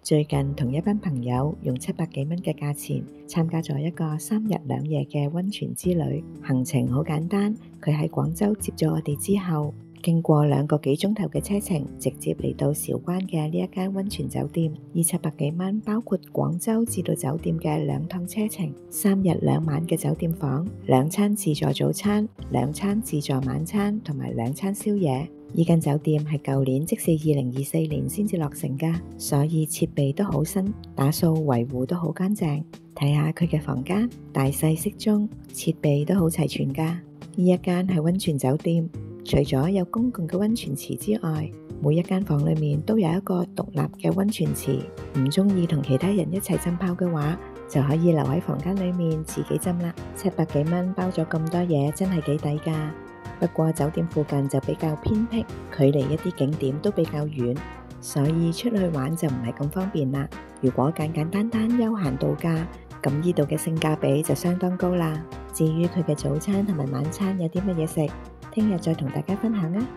最近同一班朋友用700幾蚊嘅價錢參加咗一個3日2夜嘅溫泉之旅，行程好簡單。佢喺廣州接咗我哋之後，經過2個幾鐘頭嘅車程，直接嚟到韶關嘅呢一間溫泉酒店。以700幾蚊包括廣州至到酒店嘅2趟車程，3日2晚嘅酒店房，2餐自助早餐，2餐自助晚餐同埋2餐宵夜。呢間酒店係舊年，即是2024年先至落成㗎，所以設備都好新，打掃維護都好乾淨。睇下佢嘅房間，大細適中，設備都好齊全㗎。呢一間係溫泉酒店，除咗有公共嘅溫泉池之外，每一間房裏面都有一個獨立嘅溫泉池。唔中意同其他人一齊浸泡嘅話，就可以留喺房間裏面自己浸啦。700幾蚊包咗咁多嘢，真係幾抵㗎。不過酒店附近就比較偏僻，距離一啲景點都比較遠，所以出去玩就唔係咁方便啦。如果簡簡單單休閒度假，咁呢度嘅性價比就相當高啦。至於佢嘅早餐同埋晚餐有啲乜嘢食，聽日再同大家分享啊！